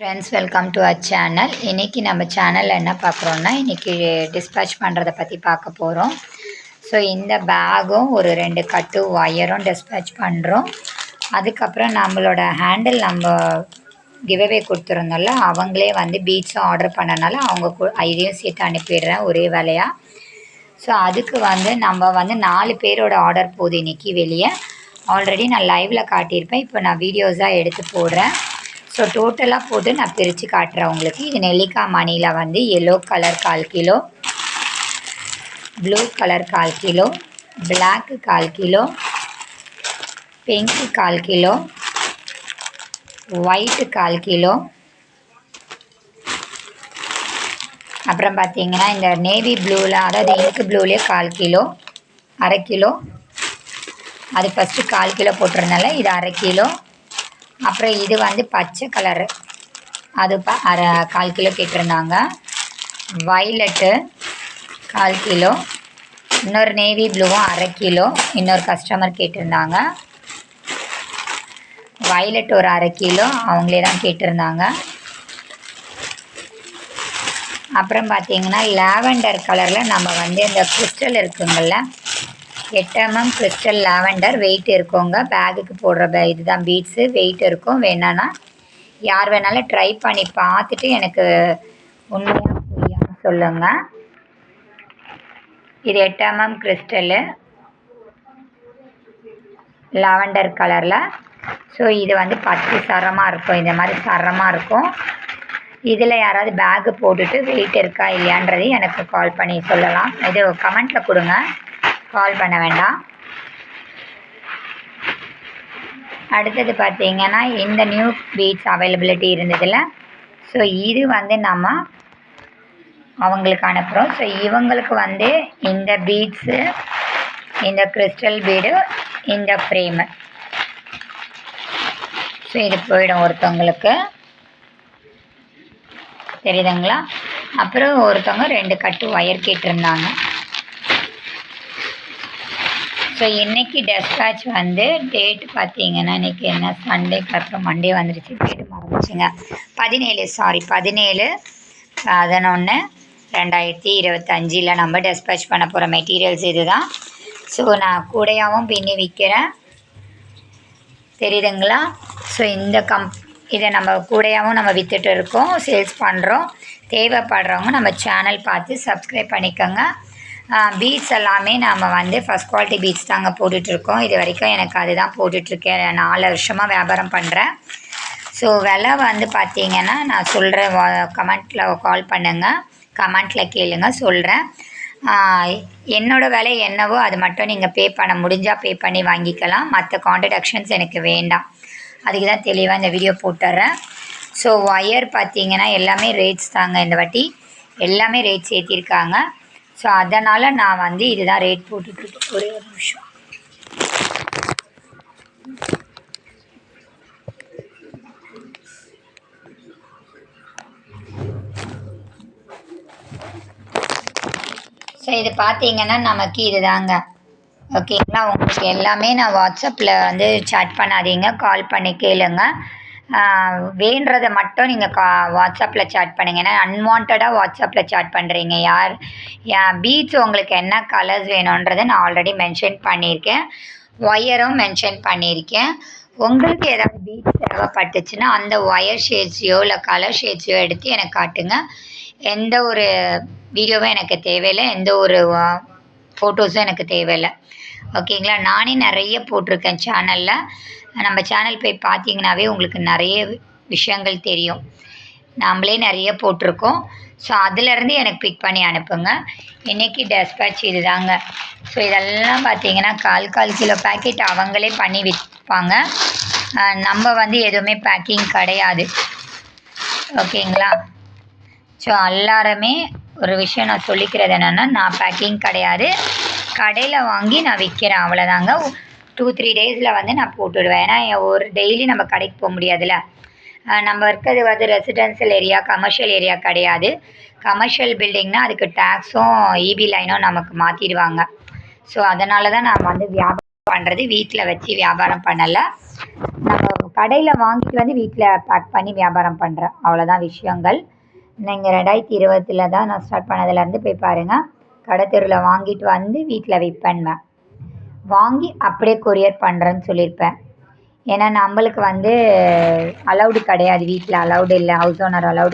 Friends, welcome to our channel. இன்றைக்கி நம்ம சேனலில் என்ன பார்க்குறோன்னா, இன்றைக்கி டிஸ்பேச் பண்ணுறதை பற்றி பார்க்க போகிறோம். ஸோ இந்த பேகும் ஒரு 2 கட்டு ஒயரும் டிஸ்பேச் பண்ணுறோம். அதுக்கப்புறம் நம்மளோட ஹேண்டில் நம்ம கிவ்அவே கொடுத்துருந்தோம்ல, அவங்களே வந்து பீட்ஸும் ஆர்டர் பண்ணனால அவங்க இதையும் சேர்த்து அனுப்பிடுறேன் ஒரே வேலையாக. ஸோ அதுக்கு வந்து நம்ம வந்து 4 பேரோட ஆர்டர் போகுது இன்றைக்கி வெளியே. ஆல்ரெடி நான் லைவில் காட்டியிருப்பேன், இப்போ நான் வீடியோஸாக எடுத்து போடுறேன். ஸோ டோட்டலாக போட்டு நான் பிரித்து காட்டுறேன் உங்களுக்கு. இது நெல்லிக்காய் மணியில் வந்து yellow colour 1/4 kilo, blue colour 1/4 kilo, black 1/4 kilo, pink 1/4 kilo, white 1/4 kilo, அப்புறம் பார்த்திங்கன்னா இந்த நேவி ப்ளூவில், அதாவது இங்கு ப்ளூலேயே 1/4 கிலோ, 1/2 கிலோ. அது ஃபஸ்ட்டு 1/4 கிலோ போட்டிருந்தால இது 1/2 கிலோ. அப்புறம் இது வந்து பச்சை கலரு, அது 1/4 கிலோ கேட்டிருந்தாங்க. வைலட்டு 1/4 கிலோ, இன்னொரு நேவி ப்ளூவும் 1/2 கிலோ இன்னொரு கஸ்டமர் கேட்டிருந்தாங்க. வைலட் ஒரு 1/2 கிலோ அவங்களே தான் கேட்டிருந்தாங்க. அப்புறம் பார்த்திங்கன்னா லாவெண்டர் கலரில் நம்ம வந்து இந்த கிறிஸ்டல் இருக்குங்கள்ல, 8 mm கிறிஸ்டல் லாவெண்டர் வெயிட் இருக்குங்க. பேகுக்கு போடுற இதுதான் பீட்ஸு, வெயிட் இருக்கும். வேணான்னா யார் வேணாலும் ட்ரை பண்ணி பார்த்துட்டு எனக்கு உண்மையாக புரியாமல் சொல்லுங்கள். இது 8 mm கிறிஸ்டலு லாவெண்டர் கலரில். ஸோ இது வந்து 10 சரமாக இருக்கும், இந்த மாதிரி சரமாக இருக்கும். இதில் யாராவது பேகு போட்டுட்டு வெயிட் இருக்கா இல்லையான்றது எனக்கு கால் பண்ணி சொல்லலாம். இது கமெண்ட்டில் கொடுங்க, கால் பண்ண வேண்டாம். அடுத்தது பார்த்திங்கன்னா இந்த நியூ பீட்ஸ் அவைலபிலிட்டி இருந்ததில்ல, ஸோ இது வந்து நம்ம அவங்களுக்கு அனுப்புகிறோம். ஸோ இவங்களுக்கு வந்து இந்த பீட்ஸு, இந்த கிறிஸ்டல் பீடு, இந்த ஃப்ரேமு, ஸோ இது போயிடும் ஒருத்தவங்களுக்கு, தெரியுதுங்களா? அப்புறம் ஒருத்தவங்க 2 கட்டு ஒயர் கேட்டிருந்தாங்க. ஸோ இன்றைக்கி டெஸ்பேட்ச் வந்து டேட்டு பார்த்திங்கன்னா, இன்றைக்கி என்ன சண்டே, அப்புறம் மண்டே வந்துடுச்சு, டேட்டு மறந்துச்சுங்க. 17/11/2025 நம்ம டெஸ்பேட்ச் பண்ண போகிற மெட்டீரியல்ஸ் இது தான். ஸோ நான் கூடையாகவும் பின்னி விற்கிறேன், தெரியுதுங்களா? ஸோ இந்த இதை நம்ம கூடையாகவும் நம்ம விற்றுட்டு இருக்கோம், சேல்ஸ் பண்ணுறோம். தேவைப்படுறவங்க நம்ம சேனல் பார்த்து சப்ஸ்கிரைப் பண்ணிக்கோங்க. பீட்ஸ் எல்லாமே நம்ம வந்து ஃபஸ்ட் குவாலிட்டி பீட்ஸ் தாங்க போட்டுட்ருக்கோம். இது வரைக்கும் எனக்கு அதுதான் போட்டுட்ருக்கேன், 4 வருஷமாக வியாபாரம் பண்ணுறேன். ஸோ விலை வந்து பார்த்திங்கன்னா நான் சொல்கிறேன், கமெண்ட்டில் கால் பண்ணுங்கள், கமெண்ட்டில் கேளுங்க, சொல்கிறேன். என்னோடய விலை என்னவோ அது மட்டும் நீங்கள் பே பண்ண முடிஞ்சால் பே பண்ணி வாங்கிக்கலாம். மற்ற கான்ட்ராக்ஷன்ஸ் எனக்கு வேண்டாம், அதுக்கு தான் தெளிவாக இந்த வீடியோ போட்டுடுறேன். ஸோ ஒயர் பார்த்திங்கன்னா எல்லாமே ரேட்ஸ் தாங்க, இந்த வாட்டி எல்லாமே ரேட் ஏற்றிருக்காங்க. ஸோ அதனால் நான் வந்து இதுதான் ரேட் போட்டுட்ருக்கேன். ஒரே ஒரு நிமிஷம். ஸோ இது பார்த்திங்கன்னா நமக்கு இதுதாங்க, ஓகேங்களா? உங்களுக்கு எல்லாமே நான் வாட்ஸ்அப்பில் வந்து சேட் பண்ணாதீங்க, கால் பண்ணி கேளுங்க. வேண்டதை மட்டும் நீங்கள் வாட்ஸ்அப்பில் சேட் பண்ணுங்கள். ஏன்னா அன்வான்டாக வாட்ஸ்அப்பில் சேட் பண்ணுறீங்க. பீட்ஸ் உங்களுக்கு என்ன கலர்ஸ் வேணுன்றதை நான் ஆல்ரெடி மென்ஷன் பண்ணியிருக்கேன், ஒயரும் மென்ஷன் பண்ணியிருக்கேன். உங்களுக்கு ஏதாவது பீட்ஸ் தேவைப்பட்டுச்சுன்னா அந்த ஒயர் ஷேட்ஸையோ இல்லை கலர் ஷேட்ஸையோ எடுத்து எனக்கு காட்டுங்க. எந்த ஒரு வீடியோவும் எனக்கு தேவையில்லை, எந்த ஒரு ஃபோட்டோஸும் எனக்கு தேவையில்லை, ஓகேங்களா? நானே நிறைய போட்டிருக்கேன் சேனலில், நம்ம சேனல் போய் பார்த்தீங்கன்னாவே உங்களுக்கு நிறைய விஷயங்கள் தெரியும். நாம்ளே நிறைய போட்டிருக்கோம். ஸோ அதிலேருந்து எனக்கு பிக் பண்ணி அனுப்புங்க. இன்றைக்கி டெஸ்பேட்ச் இது தாங்க. ஸோ இதெல்லாம் பார்த்திங்கன்னா 1/4 கிலோ பேக்கெட் அவங்களே பண்ணி விற்பாங்க. நம்ம வந்து எதுவுமே பேக்கிங் கிடையாது, ஓகேங்களா? ஸோ எல்லாருமே ஒரு விஷயம் நான் சொல்லிக்கிறது என்னென்னா, நான் பேக்கிங் கிடையாது, கடையில் வாங்கி நான் விற்கிறேன், அவ்வளோதாங்க. 2-3 டேஸில் வந்து நான் போட்டுவிடுவேன். ஏன்னா ஒரு டெய்லி நம்ம கடைக்கு போக முடியாதுல்ல. நம்ம இருக்கிறது வந்து ரெசிடென்ஷியல் ஏரியா, கமர்ஷியல் ஏரியா கிடையாது. கமர்ஷியல் பில்டிங்னால் அதுக்கு டேக்ஸும் இபி லைனும் நமக்கு மாற்றிடுவாங்க. ஸோ அதனால தான் நான் வந்து வியாபாரம் பண்ணுறது வீட்டில் வச்சு வியாபாரம் பண்ணலை. நம்ம கடையில் வாங்கிட்டு வந்து வீட்டில் பேக் பண்ணி வியாபாரம் பண்ணுறேன். அவ்வளோதான் விஷயங்கள். நீங்கள் 2020 தான் நான் ஸ்டார்ட் பண்ணதுலேருந்து போய் பாருங்கள். கடை தெருவில் வாங்கிட்டு வந்து வீட்டில் விற்பேன். வாங்கி அப்படியே கொரியர் பண்ணுறேன்னு சொல்லியிருப்பேன். ஏன்னா நம்மளுக்கு வந்து அலௌடு கிடையாது, வீட்டில் அலௌடு இல்லை, ஹவுஸ் ஓனர் அலௌடு